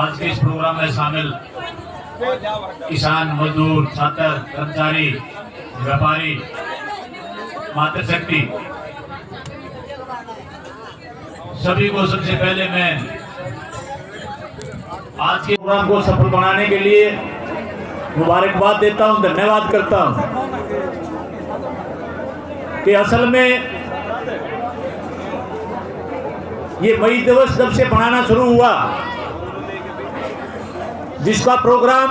आज के इस प्रोग्राम में शामिल किसान, मजदूर, छात्र, कर्मचारी, व्यापारी, मातृशक्ति, सभी को सबसे पहले मैं आज के प्रोग्राम को सफल बनाने के लिए मुबारकबाद देता हूं, धन्यवाद करता हूं कि असल में ये मई दिवस जब से मनाना शुरू हुआ, जिसका प्रोग्राम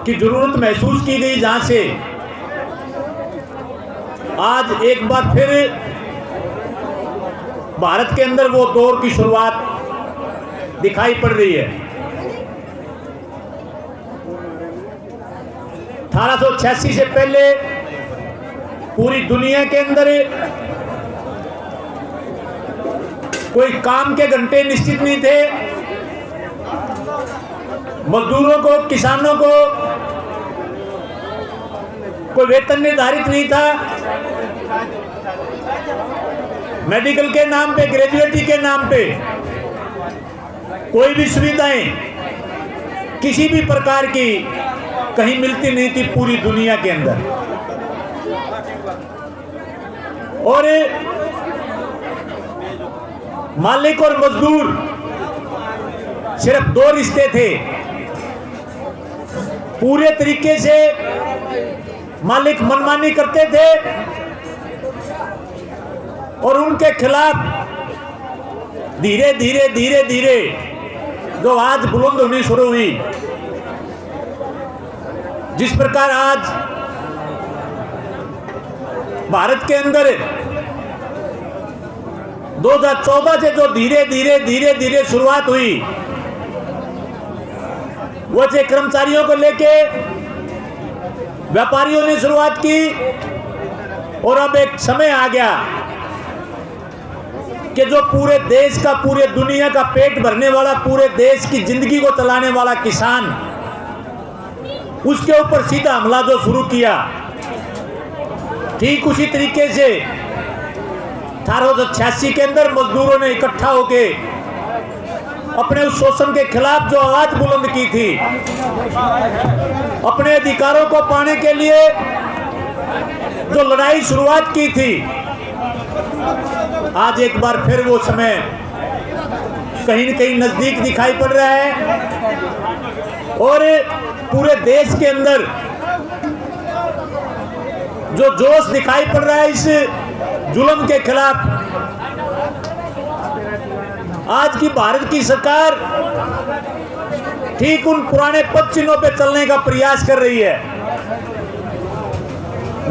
की जरूरत महसूस की गई, जहां से आज एक बार फिर भारत के अंदर वो दौर की शुरुआत दिखाई पड़ रही है। 1886 से पहले पूरी दुनिया के अंदर कोई काम के घंटे निश्चित नहीं थे। मजदूरों को, किसानों को कोई वेतन निर्धारित नहीं था। मेडिकल के नाम पे, ग्रेजुएटी के नाम पे कोई भी सुविधाएं किसी भी प्रकार की कहीं मिलती नहीं थी पूरी दुनिया के अंदर। और मालिक और मजदूर सिर्फ दो रिश्ते थे। पूरे तरीके से मालिक मनमानी करते थे और उनके खिलाफ धीरे धीरे धीरे धीरे जो आवाज बुलंद होनी शुरू हुई, जिस प्रकार आज भारत के अंदर 2014 से जो धीरे धीरे धीरे धीरे शुरुआत हुई, वो से कर्मचारियों को लेके व्यापारियों ने शुरुआत की। और अब एक समय आ गया कि जो पूरे देश का, पूरे दुनिया का पेट भरने वाला, पूरे देश की जिंदगी को चलाने वाला किसान, उसके ऊपर सीधा हमला जो शुरू किया, ठीक उसी तरीके से 1886 के अंदर मजदूरों ने इकट्ठा होके अपने उस शोषण के खिलाफ जो आवाज बुलंद की थी, अपने अधिकारों को पाने के लिए जो लड़ाई शुरुआत की थी, आज एक बार फिर वो समय कहीं न कहीं नजदीक दिखाई पड़ रहा है। और पूरे देश के अंदर जो जोश दिखाई पड़ रहा है इस जुल्म के खिलाफ, आज की भारत की सरकार ठीक उन पुराने पद चिन्हों पे चलने का प्रयास कर रही है।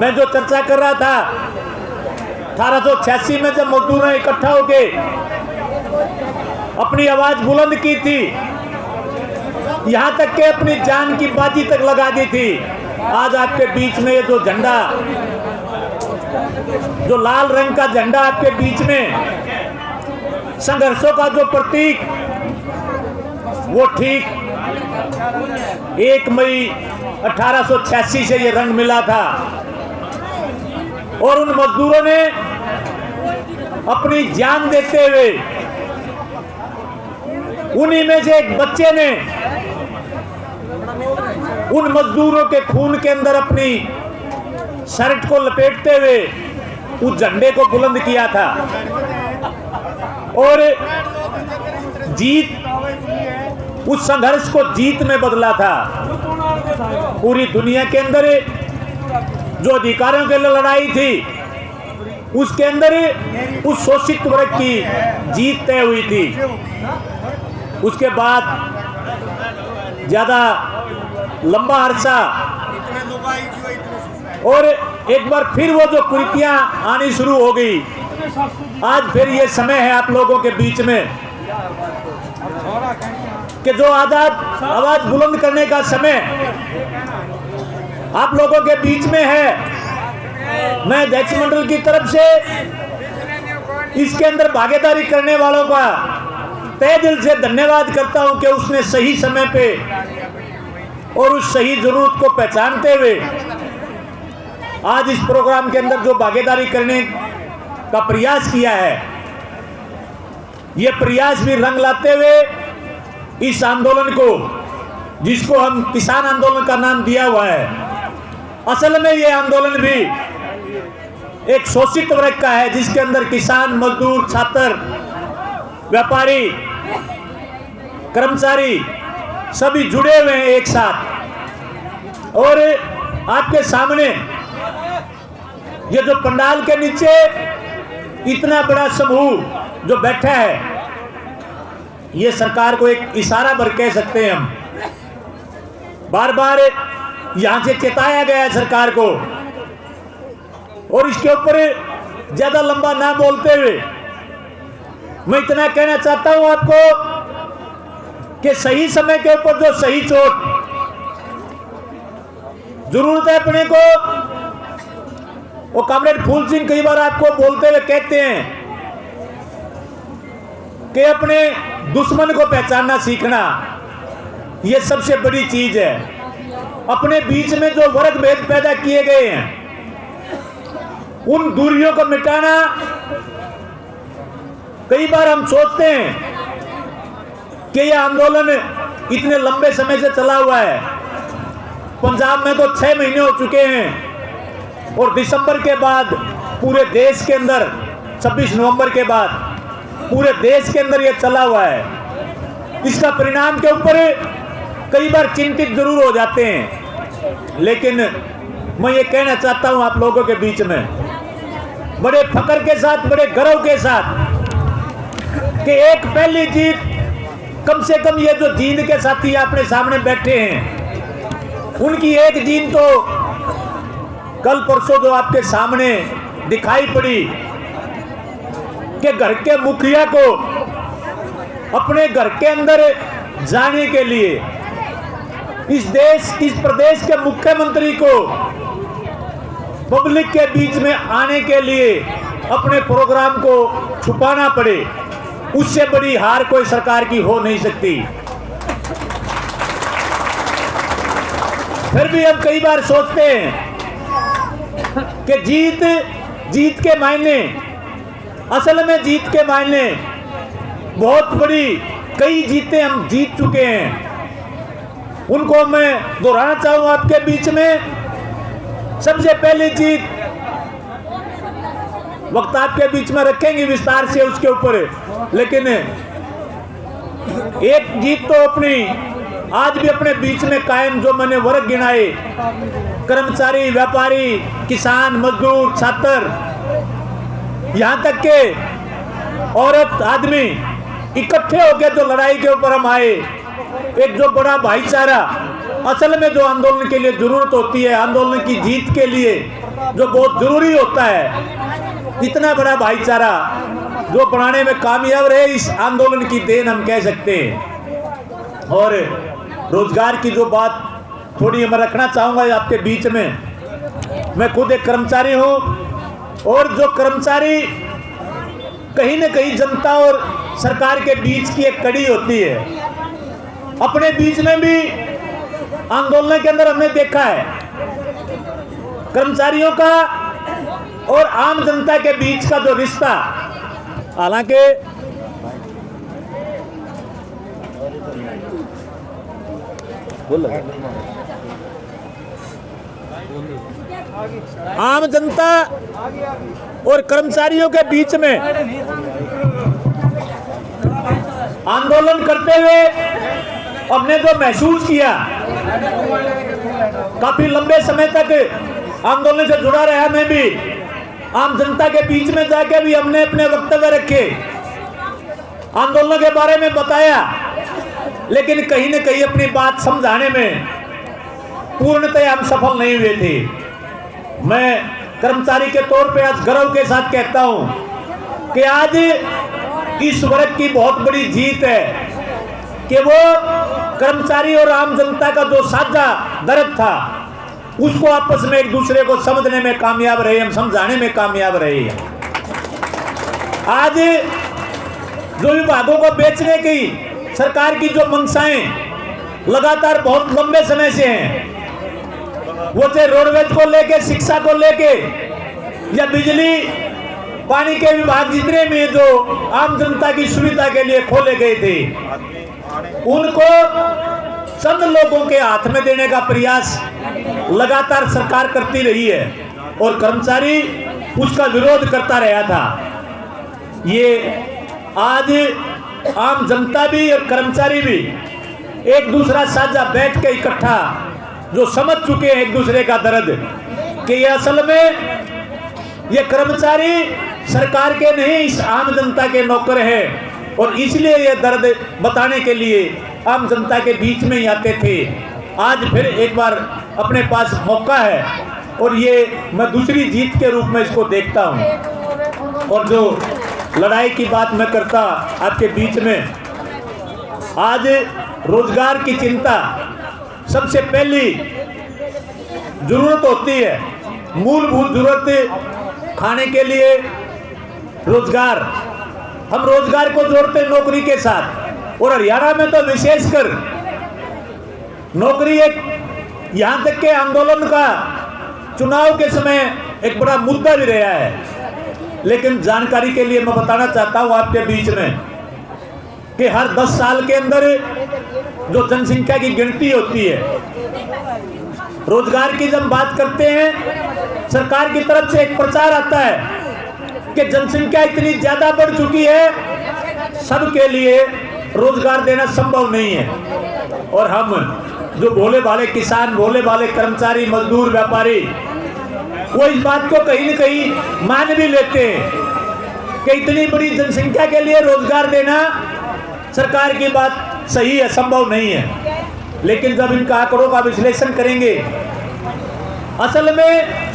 मैं जो चर्चा कर रहा था, 1886 में जब मजदूरों ने इकट्ठा होके अपनी आवाज बुलंद की थी, यहां तक के अपनी जान की बाजी तक लगा दी थी, आज आपके बीच में ये जो झंडा, जो लाल रंग का झंडा आपके बीच में, संघर्षों का जो प्रतीक, वो ठीक 1 मई 1886 से ये रंग मिला था। और उन मजदूरों ने अपनी जान देते हुए, उन्हीं में से एक बच्चे ने उन मजदूरों के खून के अंदर अपनी शर्ट को लपेटते हुए उस झंडे को बुलंद किया था। और जीत, उस संघर्ष को जीत में बदला था। पूरी दुनिया के अंदर जो अधिकारियों के लिए लड़ाई थी, उसके अंदर उस शोषित वर्ग की जीत तय हुई थी। उसके बाद ज्यादा लंबा अरसा और एक बार फिर वो जो कुरीतियां आनी शुरू हो गई। आज फिर ये समय है आप लोगों के बीच में कि जो आवाज बुलंद करने का समय आप लोगों के बीच में है। मैं अध्यक्ष मंडल की तरफ से इसके अंदर भागीदारी करने वालों का तहे दिल से धन्यवाद करता हूं कि उसने सही समय पे और उस सही जरूरत को पहचानते हुए आज इस प्रोग्राम के अंदर जो भागीदारी करने का प्रयास किया है, ये प्रयास भी रंग लाते हुए इस आंदोलन को, जिसको हम किसान आंदोलन का नाम दिया हुआ है, असल में ये आंदोलन भी एक शोषित वर्ग का है, जिसके अंदर किसान, मजदूर, छात्र, व्यापारी, कर्मचारी सभी जुड़े हुए हैं एक साथ। और आपके सामने ये जो पंडाल के नीचे इतना बड़ा समूह जो बैठा है, ये सरकार को एक इशारा भर कह सकते हैं हम। बार बार यहां से चेताया गया है सरकार को, और इसके ऊपर ज्यादा लंबा ना बोलते हुए मैं इतना कहना चाहता हूं आपको कि सही समय के ऊपर जो सही चोट जरूरत है अपने को, वो कॉमरेड फूल सिंह कई बार आपको बोलते हुए कहते हैं कि अपने दुश्मन को पहचानना सीखना, ये सबसे बड़ी चीज है। अपने बीच में जो वर्ग भेद पैदा किए गए हैं, उन दूरियों को मिटाना। कई बार हम सोचते हैं कि यह आंदोलन इतने लंबे समय से चला हुआ है, पंजाब में तो 6 महीने हो चुके हैं, और दिसंबर के बाद पूरे देश के अंदर, 26 नवंबर के बाद पूरे देश के अंदर यह चला हुआ है। इसका परिणाम के ऊपर कई बार चिंतित जरूर हो जाते हैं, लेकिन मैं ये कहना चाहता हूं आप लोगों के बीच में बड़े फख्र के साथ, बड़े गर्व के साथ, कि एक पहली जीत, कम से कम ये जो जींद के साथी अपने सामने बैठे हैं, उनकी एक जीत तो कल परसों जो आपके सामने दिखाई पड़ी कि घर के मुखिया को अपने घर के अंदर जाने के लिए, इस प्रदेश के मुख्यमंत्री को पब्लिक के बीच में आने के लिए अपने प्रोग्राम को छुपाना पड़े, उससे बड़ी हार कोई सरकार की हो नहीं सकती। फिर भी हम कई बार सोचते हैं कि जीत के मायने, असल में जीत के मायने बहुत बड़ी, कई जीतें हम जीत चुके हैं, उनको मैं दोहराना चाहूंगा आपके बीच में। सबसे पहली जीत वक्त आपके बीच में रखेंगे विस्तार से उसके ऊपर, लेकिन एक जीत तो अपनी आज भी अपने बीच में कायम, जो मैंने वर्ग गिनाए, कर्मचारी, व्यापारी, किसान, मजदूर, छात्र, यहां तक के औरत, आदमी इकट्ठे होकर जो लड़ाई के ऊपर हम आए, एक जो बड़ा भाईचारा, असल में जो आंदोलन के लिए जरूरत होती है, आंदोलन की जीत के लिए जो बहुत जरूरी होता है, इतना बड़ा भाईचारा जो बनाने में कामयाब रहे, इस आंदोलन की देन हम कह सकते हैं। और रोजगार की जो बात थोड़ी मैं रखना चाहूंगा आपके बीच में, मैं खुद एक कर्मचारी हूं, और जो कर्मचारी कहीं न कहीं जनता और सरकार के बीच की एक कड़ी होती है, अपने बीच में भी आंदोलन के अंदर हमने देखा है कर्मचारियों का और आम जनता के बीच का जो रिश्ता, हालांकि आम जनता और कर्मचारियों के बीच में आंदोलन करते हुए हमने जो महसूस किया, काफी लंबे समय तक आंदोलन से जुड़ा रहा, मैं भी आम जनता के बीच में जाकर भी हमने अपने वक्तव्य रखे, आंदोलन के बारे में बताया, लेकिन कहीं न कहीं अपनी बात समझाने में पूर्णतः हम सफल नहीं हुए थे। मैं कर्मचारी के तौर पे आज गर्व के साथ कहता हूं कि आज इस वर्ग की बहुत बड़ी जीत है कि वो कर्मचारी और आम जनता का जो साझा दर्द था, उसको आपस में एक दूसरे को समझने में कामयाब रहे, हम समझाने में कामयाब रहे। आज जो विभागों को बेचने की सरकार की जो मंशाएं लगातार बहुत लंबे समय से हैं, वो चाहे रोडवेज को लेके, शिक्षा को लेके, या बिजली पानी के विभाग जितने भी जो आम जनता की सुविधा के लिए खोले गए थे, उनको चंद लोगों के हाथ में देने का प्रयास लगातार सरकार करती रही है और कर्मचारी उसका विरोध करता रहा था। ये आज आम जनता भी और कर्मचारी भी एक दूसरा साझा बैठ के इकट्ठा जो समझ चुके हैं एक दूसरे का दर्द कि ये असल में ये कर्मचारी सरकार के नहीं, इस आम जनता के नौकर हैं और इसलिए ये दर्द बताने के लिए आम जनता के बीच में ही आते थे। आज फिर एक बार अपने पास मौका है और ये मैं दूसरी जीत के रूप में इसको देखता हूँ। और जो लड़ाई की बात मैं करता आपके बीच में, आज रोजगार की चिंता सबसे पहली जरूरत होती है, मूलभूत जरूरत खाने के लिए रोजगार। हम रोजगार को जोड़ते नौकरी के साथ और हरियाणा में तो विशेषकर नौकरी एक यहां तक के आंदोलन का चुनाव के समय एक बड़ा मुद्दा भी रहा है। लेकिन जानकारी के लिए मैं बताना चाहता हूं आपके बीच में कि हर 10 साल के अंदर जो जनसंख्या की गिनती होती है, रोजगार की जब बात करते हैं सरकार की तरफ से एक प्रचार आता है कि जनसंख्या इतनी ज्यादा बढ़ चुकी है, सबके लिए रोजगार देना संभव नहीं है। और हम जो भोले भाले किसान, भोले भाले कर्मचारी, मजदूर, व्यापारी, वो इस बात को कहीं न कहीं मान भी लेते हैं कि इतनी बड़ी जनसंख्या के लिए रोजगार देना सरकार की बात सही है, संभव नहीं है। लेकिन जब इनका आंकड़ों का विश्लेषण करेंगे, असल में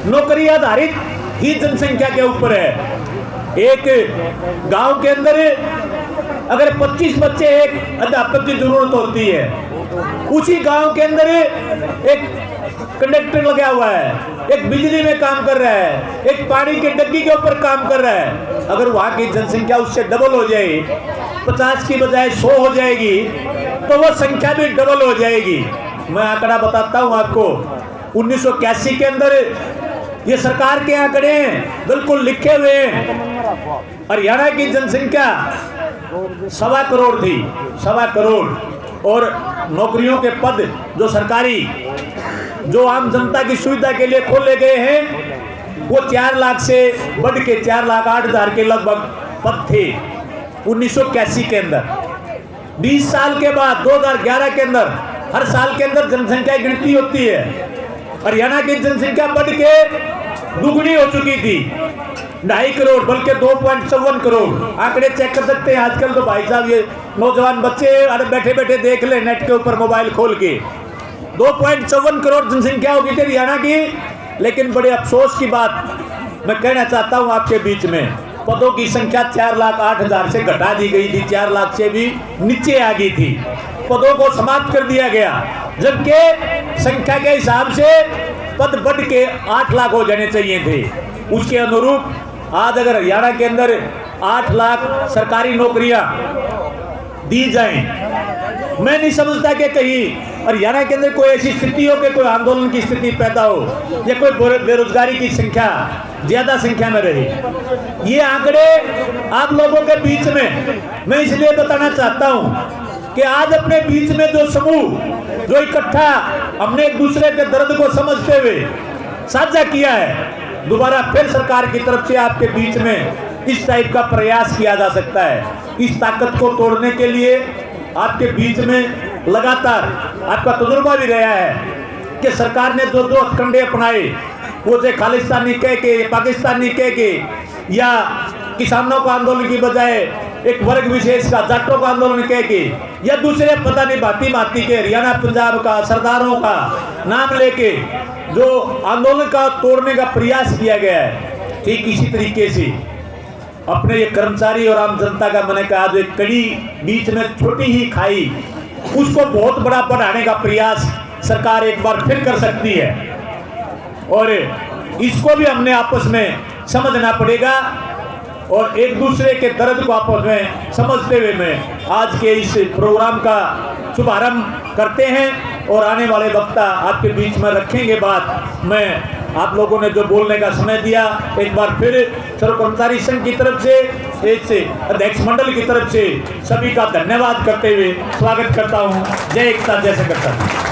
नौकरी आधारित ही जनसंख्या के ऊपर है। एक गांव के अंदर अगर 25 बच्चे एक अध्यापक की जरूरत होती है, उसी गांव के अंदर एक कंडक्टर लगा हुआ है, एक बिजली में काम कर रहा है, एक पानी के टंकी के ऊपर काम कर रहा है। अगर वहां की जनसंख्या उससे डबल हो जाए, 50 की बजाय 100 हो जाएगी, तो वो संख्या भी डबल हो जाएगी। मैं आंकड़ा बताता हूं आपको। 1981 के अंदर ये सरकार के आंकड़े बिल्कुल लिखे हुए हैं। हरियाणा की जनसंख्या 1.25 करोड़ थी, 1.25 करोड़। और नौकरियों के पद जो सरकारी, जो आम जनता की सुविधा के लिए खोले गए हैं, वो 4 लाख से बढ़ के 4,08,000 के लगभग पद थे 1981 के अंदर। 20 साल के बाद 2011 के अंदर हर साल के अंदर जनसंख्या गिनती होती है। हरियाणा की जनसंख्या बढ़ के दुगनी हो चुकी थी, 2.5 करोड़ बल्कि 2.54 करोड़। आंकड़े चेक कर सकते हैं आजकल तो भाई साहब, ये नौजवान बच्चे अरे बैठे बैठे देख ले नेट के ऊपर मोबाइल खोल के। 2.54 करोड़ जनसंख्या होगी थी हरियाणा की। लेकिन बड़े अफसोस की बात मैं कहना चाहता हूं आपके बीच में, पदों की संख्या 4,08,000 से घटा दी गई थी, 4 लाख से भी नीचे आ गई थी। पदों को समाप्त कर दिया गया, जबकि संख्या के हिसाब से पद बढ़ के 8 लाख हो जाने चाहिए थे। उसके अनुरूप आज अगर हरियाणा के अंदर 8 लाख सरकारी नौकरियां दी जाएं, मैं नहीं समझता कि कहीं हरियाणा के अंदर कोई ऐसी स्थिति हो कि कोई आंदोलन की स्थिति पैदा हो या कोई बेरोजगारी की संख्या ज्यादा संख्या में रही। ये आंकड़े आप लोगों के बीच में मैं इसलिए बताना चाहता हूं कि आज अपने बीच में जो समूह जो इकट्ठा हमने एक दूसरे के दर्द को समझते हुए साझा किया है, दोबारा फिर सरकार की तरफ से आपके बीच में इस टाइप का प्रयास किया जा सकता है। इस ताकत को तोड़ने के लिए आपके बीच में लगातार आपका तजुर्बा भी रहा है कि सरकार ने जो जो हथकंडे अपनाए, वो जो खालिस्तानी कह के, पाकिस्तानी कह के, या किसानों का आंदोलन की बजाय एक वर्ग विशेष का, जाटों का आंदोलन कह के, या दूसरे पता नहीं भांति भांति के हरियाणा पंजाब का सरदारों का नाम लेके जो आंदोलन का तोड़ने का प्रयास किया गया है, ठीक इसी तरीके से अपने ये कर्मचारी और आम जनता का, मैंने कहा जो एक कड़ी बीच में छोटी ही खाई, उसको बहुत बड़ा बढ़ाने का प्रयास सरकार एक बार फिर कर सकती है। और इसको भी हमने आपस में समझना पड़ेगा और एक दूसरे के दर्द को आपस में समझते हुए मैं आज के इस प्रोग्राम का शुभारंभ करते हैं। और आने वाले वक्ता आपके बीच में रखेंगे बात। मैं आप लोगों ने जो बोलने का समय दिया, एक बार फिर सर्व कर्मचारी संघ की तरफ से, ऐसे अध्यक्ष मंडल की तरफ से सभी का धन्यवाद करते हुए स्वागत करता हूँ। जय एकता, जय संघर्ष।